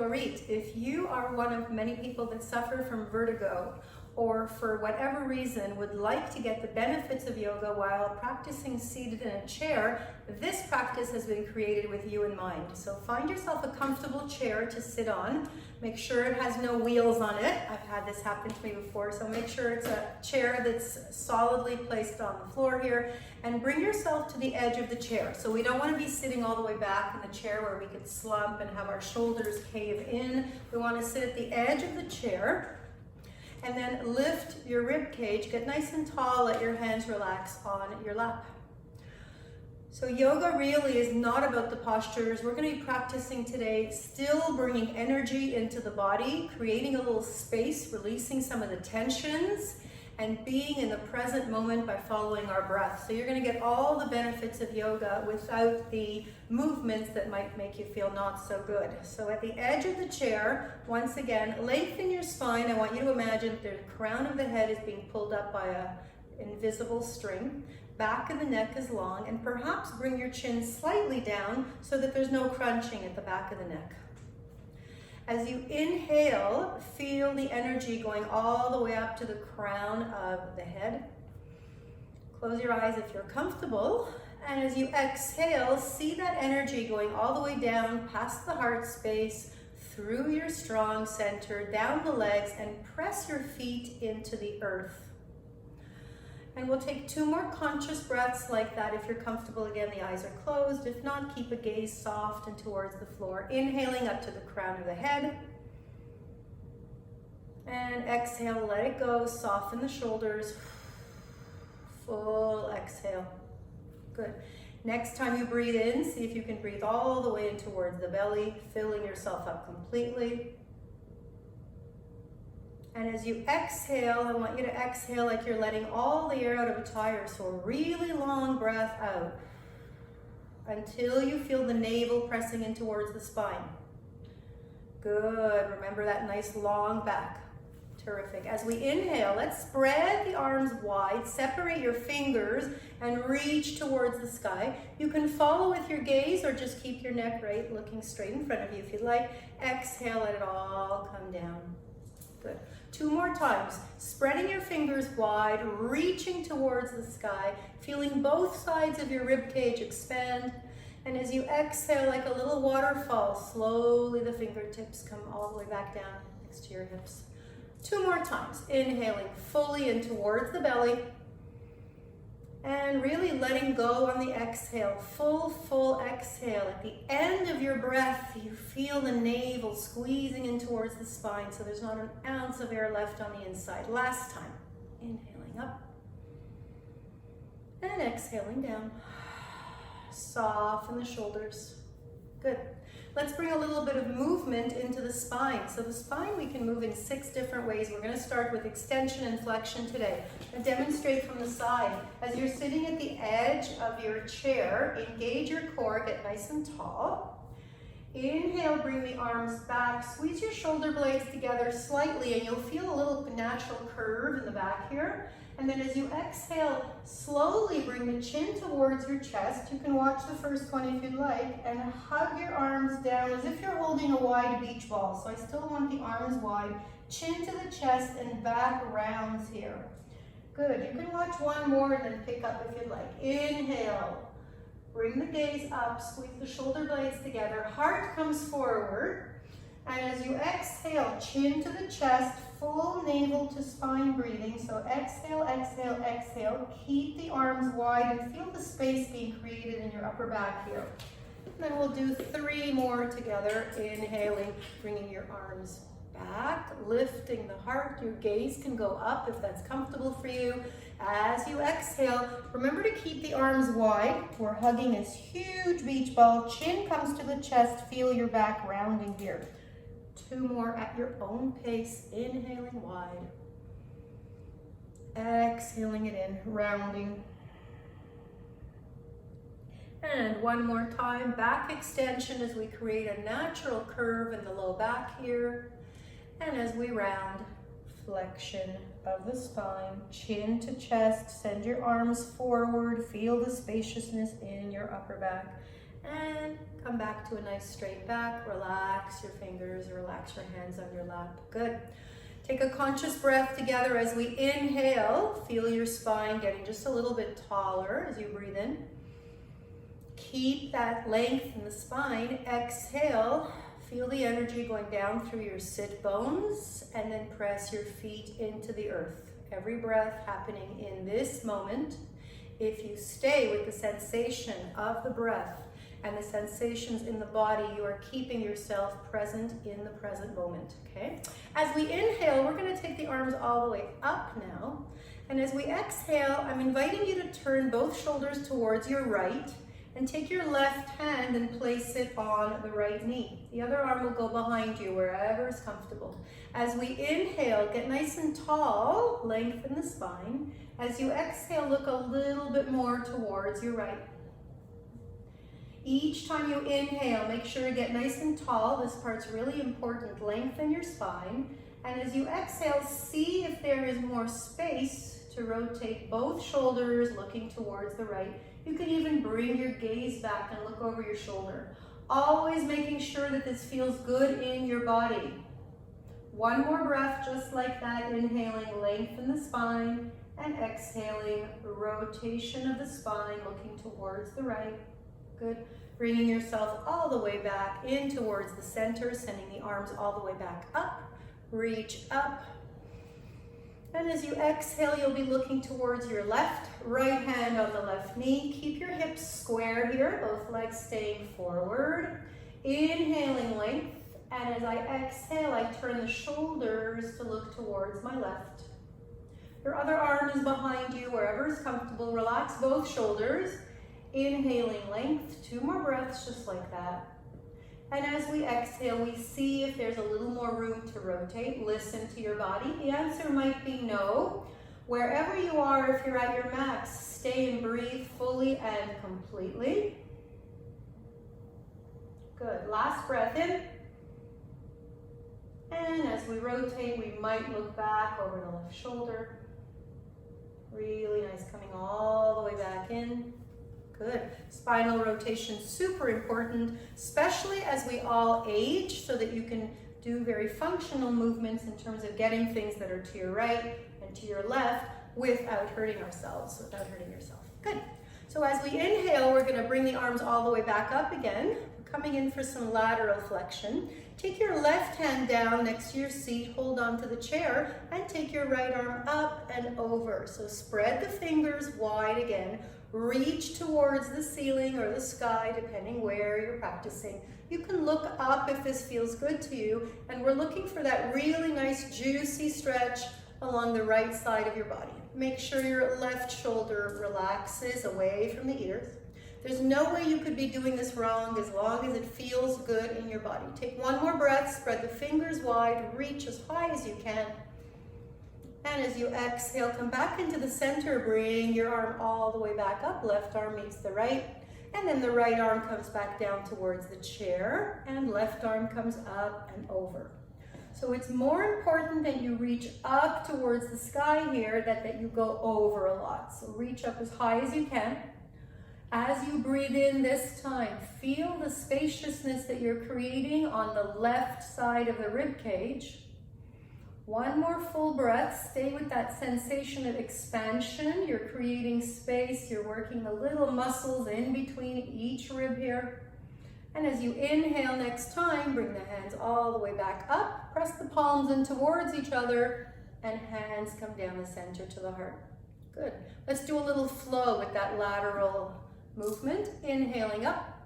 Dorit. If you are one of many people that suffer from vertigo, or for whatever reason would like to get the benefits of yoga while practicing seated in a chair, this practice has been created with you in mind. So find yourself a comfortable chair to sit on. Make sure it has no wheels on it. I've had this happen to me before, so make sure it's a chair that's solidly placed on the floor here, and bring yourself to the edge of the chair. So we don't want to be sitting all the way back in the chair where we could slump and have our shoulders cave in. We want to sit at the edge of the chair. And then lift your rib cage, get nice and tall, let your hands relax on your lap. So yoga really is not about the postures. We're going to be practicing today, still bringing energy into the body, creating a little space, releasing some of the tensions, and being in the present moment by following our breath. So you're going to get all the benefits of yoga without the movements that might make you feel not so good. So at the edge of the chair, once again, lengthen your spine. I want you to imagine the crown of the head is being pulled up by an invisible string. Back of the neck is long, and perhaps bring your chin slightly down so that there's no crunching at the back of the neck. As you inhale, feel the energy going all the way up to the crown of the head. Close your eyes if you're comfortable. And as you exhale, see that energy going all the way down past the heart space, through your strong center, down the legs, and press your feet into the earth. And we'll take 2 more conscious breaths like that. If you're comfortable, again, the eyes are closed. If not, keep a gaze soft and towards the floor. Inhaling up to the crown of the head. And exhale, let it go. Soften the shoulders. Full exhale. Good. Next time you breathe in, see if you can breathe all the way in towards the belly, filling yourself up completely. And as you exhale, I want you to exhale like you're letting all the air out of a tire. So a really long breath out until you feel the navel pressing in towards the spine. Good. Remember that nice long back. Terrific. As we inhale, let's spread the arms wide, separate your fingers, and reach towards the sky. You can follow with your gaze or just keep your neck right, looking straight in front of you if you'd like. Exhale, let it all come down. Good. 2 more times. Spreading your fingers wide, reaching towards the sky, feeling both sides of your rib cage expand. And as you exhale like a little waterfall, slowly the fingertips come all the way back down next to your hips. 2 more times. Inhaling fully in towards the belly. And really letting go on the exhale. Full exhale. At the end of your breath, you feel the navel squeezing in towards the spine, so there's not an ounce of air left on the inside. Last time. Inhaling up. And exhaling down. Soften the shoulders. Good. Let's bring a little bit of movement into the spine. So the spine we can move in 6 different ways. We're going to start with extension and flexion today. And demonstrate from the side. As you're sitting at the edge of your chair, engage your core, get nice and tall. Inhale, bring the arms back. Squeeze your shoulder blades together slightly, and you'll feel a little natural curve in the back here. And then as you exhale, slowly bring the chin towards your chest. You can watch the first one if you'd like, and hug your arms down as if you're holding a wide beach ball. So I still want the arms wide, chin to the chest and back rounds here. Good. You can watch one more and then pick up if you'd like. Inhale. Bring the gaze up, squeeze the shoulder blades together. Heart comes forward. And as you exhale, chin to the chest, full navel to spine breathing. So exhale, exhale, exhale. Keep the arms wide and feel the space being created in your upper back here. And then we'll do 3 more together. Inhaling, bringing your arms back, lifting the heart. Your gaze can go up if that's comfortable for you. As you exhale, remember to keep the arms wide. We're hugging this huge beach ball. Chin comes to the chest. Feel your back rounding here. 2 more at your own pace. Inhaling wide. Exhaling it in, rounding. And 1 more time, back extension as we create a natural curve in the low back here. And as we round, flexion of the spine, chin to chest, send your arms forward, feel the spaciousness in your upper back. And come back to a nice straight back. Relax your fingers, relax your hands on your lap. Good. Take a conscious breath together as we inhale. Feel your spine getting just a little bit taller as you breathe in. Keep that length in the spine. Exhale. Feel the energy going down through your sit bones, and then press your feet into the earth. Every breath happening in this moment. If you stay with the sensation of the breath and the sensations in the body, you are keeping yourself present in the present moment, okay? As we inhale, we're gonna take the arms all the way up now. And as we exhale, I'm inviting you to turn both shoulders towards your right and take your left hand and place it on the right knee. The other arm will go behind you, wherever is comfortable. As we inhale, get nice and tall, lengthen the spine. As you exhale, look a little bit more towards your right. Each time you inhale, make sure to get nice and tall. This part's really important. Lengthen your spine. And as you exhale, see if there is more space to rotate both shoulders looking towards the right. You can even bring your gaze back and look over your shoulder. Always making sure that this feels good in your body. One more breath just like that. Inhaling, lengthen the spine, and exhaling, rotation of the spine looking towards the right. Good. Bringing yourself all the way back in towards the center, sending the arms all the way back up. Reach up. And as you exhale, you'll be looking towards your left, right hand on the left knee. Keep your hips square here, both legs staying forward. Inhaling length. And as I exhale, I turn the shoulders to look towards my left. Your other arm is behind you, wherever is comfortable. Relax both shoulders. Inhaling length, 2 more breaths just like that. And as we exhale, we see if there's a little more room to rotate. Listen to your body. The answer might be no. Wherever you are, if you're at your max, stay and breathe fully and completely. Good. Last breath in. And as we rotate, we might look back over the left shoulder. Really nice, coming all the way back in. Good. Spinal rotation, super important, especially as we all age, so that you can do very functional movements in terms of getting things that are to your right and to your left without hurting ourselves, without hurting yourself. Good. So as we inhale, we're going to bring the arms all the way back up again. We're coming in for some lateral flexion. Take your left hand down next to your seat, hold on to the chair, and take your right arm up and over. So spread the fingers wide again. Reach towards the ceiling or the sky, depending where you're practicing. You can look up if this feels good to you, and we're looking for that really nice juicy stretch along the right side of your body. Make sure your left shoulder relaxes away from the ears. There's no way you could be doing this wrong as long as it feels good in your body. Take 1 more breath, spread the fingers wide, reach as high as you can. And as you exhale, come back into the center, bring your arm all the way back up. Left arm meets the right. And then the right arm comes back down towards the chair, and left arm comes up and over. So it's more important that you reach up towards the sky here that you go over a lot. So reach up as high as you can. As you breathe in this time, feel the spaciousness that you're creating on the left side of the rib cage. 1 more full breath. Stay with that sensation of expansion. You're creating space. You're working the little muscles in between each rib here. And as you inhale next time, bring the hands all the way back up. Press the palms in towards each other, and hands come down the center to the heart. Good. Let's do a little flow with that lateral movement. Inhaling up.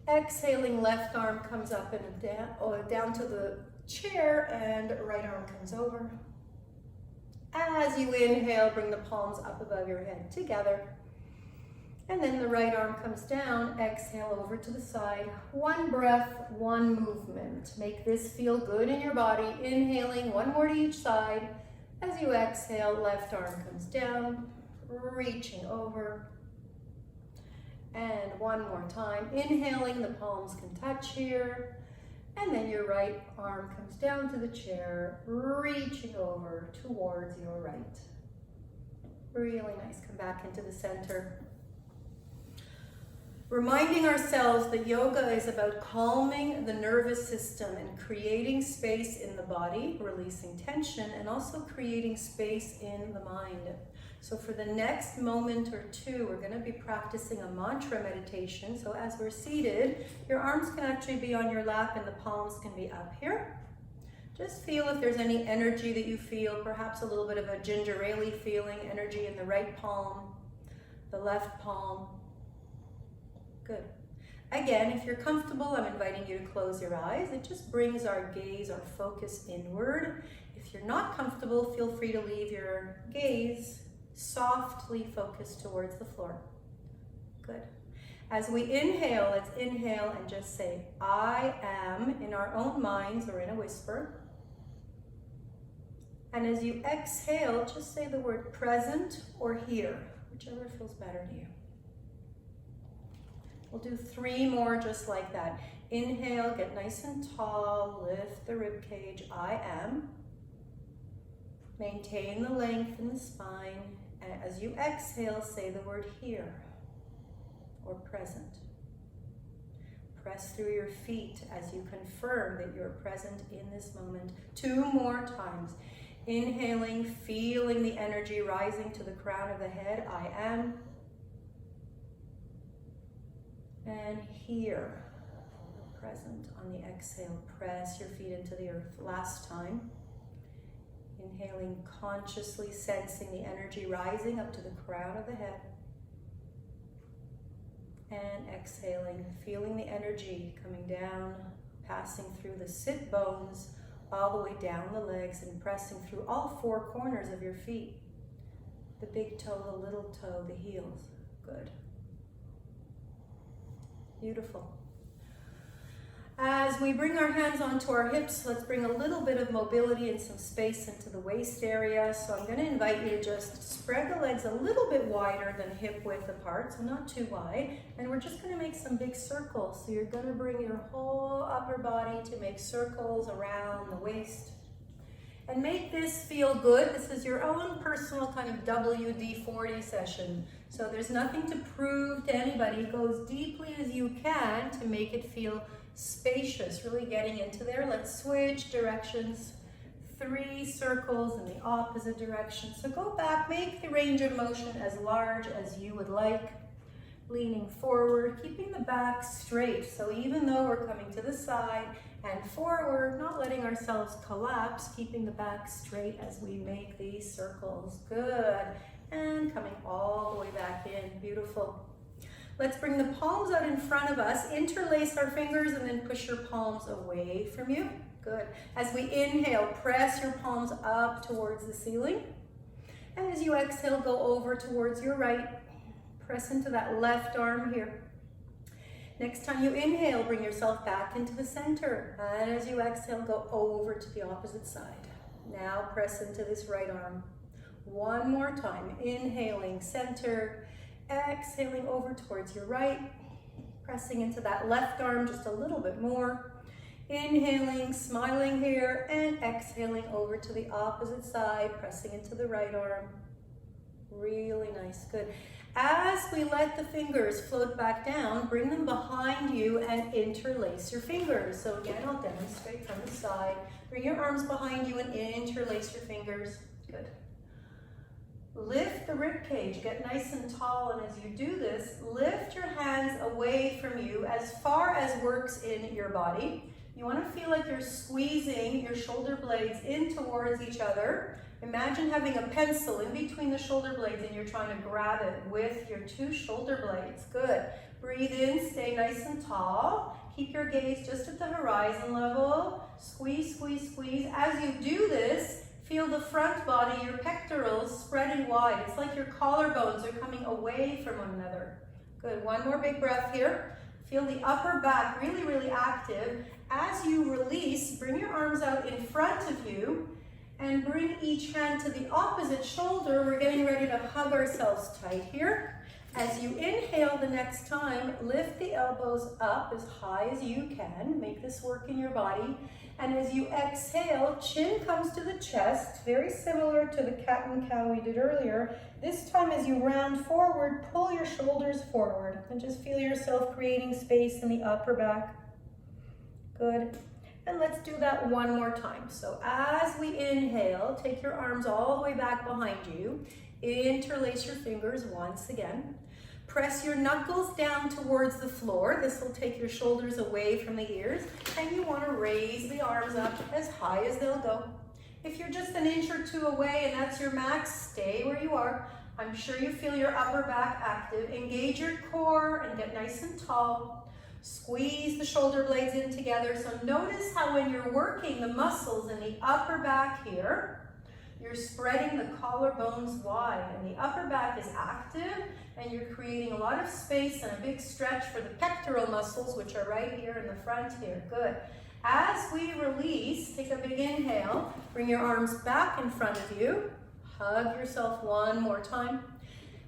Exhaling, left arm comes up and down to the chair, and right arm comes over. As you inhale, bring the palms up above your head together. And then the right arm comes down. Exhale over to the side. 1 breath, 1 movement. Make this feel good in your body. Inhaling, 1 more to each side. As you exhale, left arm comes down, reaching over. And 1 more time. Inhaling, the palms can touch here. And then your right arm comes down to the chair, reaching over towards your right. Really nice. Come back into the center. Reminding ourselves that yoga is about calming the nervous system and creating space in the body, releasing tension, and also creating space in the mind. So for the next moment or two, we're going to be practicing a mantra meditation. So as we're seated, your arms can actually be on your lap and the palms can be up here. Just feel if there's any energy that you feel, perhaps a little bit of a ginger ale feeling, energy in the right palm, the left palm. Good. Again, if you're comfortable, I'm inviting you to close your eyes. It just brings our gaze, our focus inward. If you're not comfortable, feel free to leave your gaze softly focused towards the floor. Good. As we inhale, let's inhale and just say, I am, in our own minds or in a whisper. And as you exhale, just say the word present or here, whichever feels better to you. We'll do 3 more just like that. Inhale, get nice and tall, lift the rib cage, I am. Maintain the length in the spine. And as you exhale, say the word here or present. Press through your feet as you confirm that you're present in this moment. 2 more times. Inhaling, feeling the energy rising to the crown of the head, I am. And here, present on the exhale, press your feet into the earth. Last time. Inhaling, consciously sensing the energy rising up to the crown of the head. And exhaling, feeling the energy coming down, passing through the sit bones, all the way down the legs and pressing through all 4 corners of your feet. The big toe, the little toe, the heels. Good. Beautiful. As we bring our hands onto our hips, let's bring a little bit of mobility and some space into the waist area. So I'm going to invite you to just spread the legs a little bit wider than hip width apart, so not too wide. And we're just going to make some big circles. So you're going to bring your whole upper body to make circles around the waist. And make this feel good. This is your own personal kind of WD-40 session. So there's nothing to prove to anybody. Go as deeply as you can to make it feel spacious, really getting into there. Let's switch directions. 3 circles in the opposite direction. So go back, make the range of motion as large as you would like. Leaning forward, keeping the back straight. So even though we're coming to the side and forward, not letting ourselves collapse, keeping the back straight as we make these circles. Good. And coming all the way back in. Beautiful. Let's bring the palms out in front of us, interlace our fingers, and then push your palms away from you. Good. As we inhale, press your palms up towards the ceiling. And as you exhale, go over towards your right. Press into that left arm here. Next time you inhale, bring yourself back into the center. And as you exhale, go over to the opposite side. Now press into this right arm. 1 more time. Inhaling, center. Exhaling over towards your right, pressing into that left arm just a little bit more. Inhaling, smiling here, and exhaling over to the opposite side, pressing into the right arm. Really nice, good. As we let the fingers float back down, bring them behind you and interlace your fingers. So again, I'll demonstrate from the side. Bring your arms behind you and interlace your fingers. Good. Lift the rib cage, get nice and tall, and as you do this, lift your hands away from you as far as works in your body. You want to feel like you're squeezing your shoulder blades in towards each other. Imagine having a pencil in between the shoulder blades and you're trying to grab it with your 2 shoulder blades. Good. Breathe in, stay nice and tall. Keep your gaze just at the horizon level. Squeeze, squeeze, squeeze. As you do this, feel the front body, your pectorals spreading wide. It's like your collarbones are coming away from one another. Good, 1 more big breath here. Feel the upper back really, really active. As you release, bring your arms out in front of you and bring each hand to the opposite shoulder. We're getting ready to hug ourselves tight here. As you inhale the next time, lift the elbows up as high as you can. Make this work in your body. And as you exhale, chin comes to the chest, very similar to the cat and cow we did earlier. This time as you round forward, pull your shoulders forward and just feel yourself creating space in the upper back. Good. And let's do that one more time. So as we inhale, take your arms all the way back behind you. Interlace your fingers once again. Press your knuckles down towards the floor. This will take your shoulders away from the ears. And you want to raise the arms up as high as they'll go. If you're just an inch or two away and that's your max, stay where you are. I'm sure you feel your upper back active. Engage your core and get nice and tall. Squeeze the shoulder blades in together. So notice how when you're working the muscles in the upper back here, you're spreading the collarbones wide, and the upper back is active, and you're creating a lot of space and a big stretch for the pectoral muscles, which are right here in the front here. Good. As we release, take a big inhale, bring your arms back in front of you, hug yourself one more time.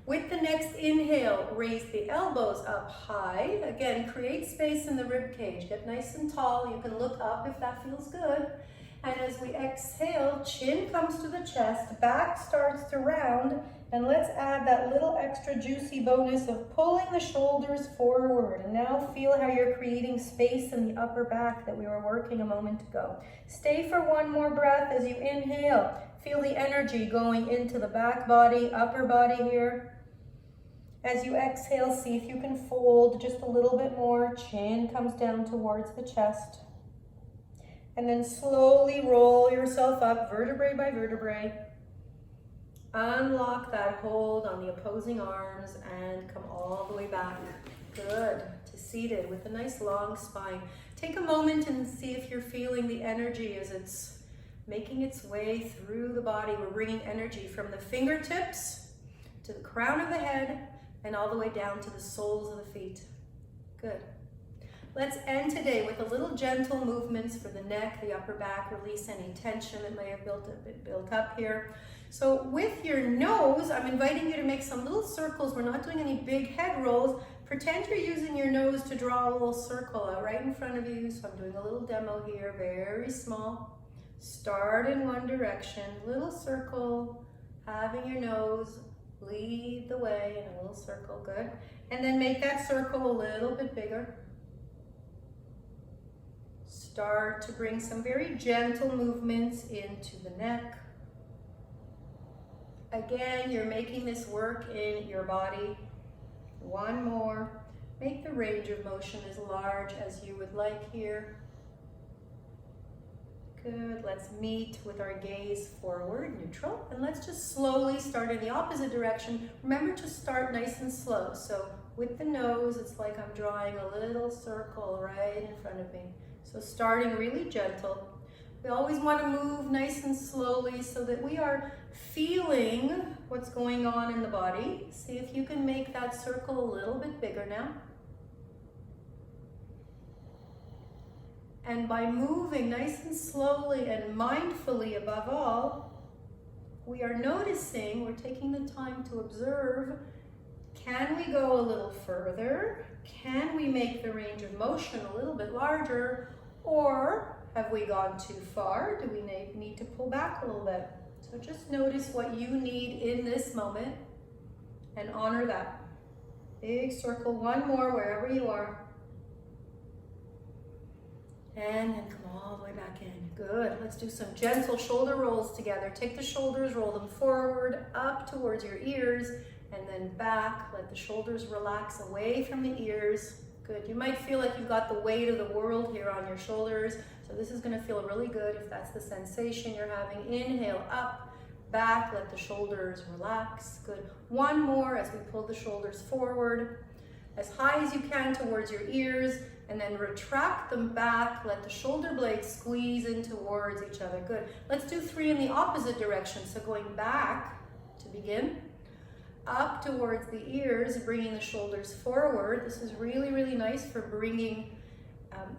With the next inhale, raise the elbows up high. Again, create space in the rib cage. Get nice and tall. You can look up if that feels good. And as we exhale, chin comes to the chest, back starts to round, and let's add that little extra juicy bonus of pulling the shoulders forward. And now feel how you're creating space in the upper back that we were working a moment ago. Stay for one more breath as you inhale. Feel the energy going into the back body, upper body here. As you exhale, see if you can fold just a little bit more. Chin comes down towards the chest. And then slowly roll yourself up, vertebrae by vertebrae. Unlock that hold on the opposing arms and come all the way back. Good. To seated with a nice long spine. Take a moment and see if you're feeling the energy as it's making its way through the body. We're bringing energy from the fingertips to the crown of the head and all the way down to the soles of the feet. Good. Let's end today with a little gentle movements for the neck, the upper back, release any tension that may have built up here. So with your nose, I'm inviting you to make some little circles. We're not doing any big head rolls. Pretend you're using your nose to draw a little circle out right in front of you. So I'm doing a little demo here, very small. Start in one direction, little circle, having your nose lead the way in a little circle, good. And then make that circle a little bit bigger. Start to bring some very gentle movements into the neck. Again, you're making this work in your body. One more. Make the range of motion as large as you would like here. Good. Let's meet with our gaze forward, neutral. And let's just slowly start in the opposite direction. Remember to start nice and slow. So with the nose, it's like I'm drawing a little circle right in front of me. So starting really gentle. We always want to move nice and slowly so that we are feeling what's going on in the body. See if you can make that circle a little bit bigger now. And by moving nice and slowly and mindfully above all, we are noticing, we're taking the time to observe, can we go a little further? Can we make the range of motion a little bit larger? Or have we gone too far? Do we need to pull back a little bit? So just notice what you need in this moment and honor that. Big circle, one more wherever you are. And then come all the way back in. Good. Let's do some gentle shoulder rolls together. Take the shoulders, roll them forward, up towards your ears, and then back. Let the shoulders relax away from the ears. Good. You might feel like you've got the weight of the world here on your shoulders. So this is going to feel really good if that's the sensation you're having. Inhale, up, back. Let the shoulders relax. Good. One more as we pull the shoulders forward. As high as you can towards your ears. And then retract them back. Let the shoulder blades squeeze in towards each other. Good. Let's do 3 in the opposite direction. So going back to begin. Up towards the ears, bringing the shoulders forward. This is really, really nice for bringing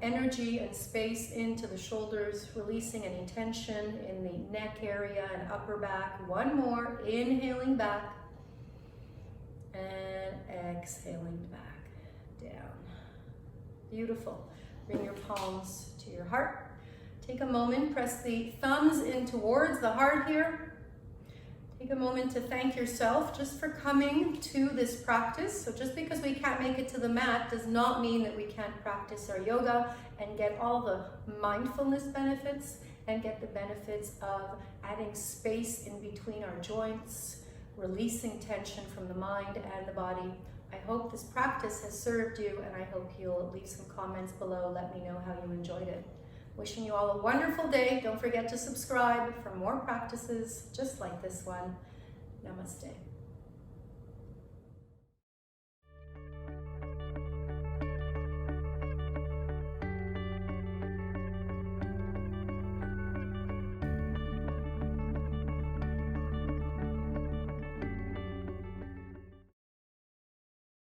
energy and space into the shoulders, releasing any tension in the neck area and upper back. One more. Inhaling back. And exhaling back down. Beautiful. Bring your palms to your heart. Take a moment, press the thumbs in towards the heart here. Take a moment to thank yourself just for coming to this practice. So just because we can't make it to the mat does not mean that we can't practice our yoga and get all the mindfulness benefits and get the benefits of adding space in between our joints, releasing tension from the mind and the body. I hope this practice has served you, and I hope you'll leave some comments below. Let me know how you enjoyed it. Wishing you all a wonderful day. Don't forget to subscribe for more practices just like this one. Namaste.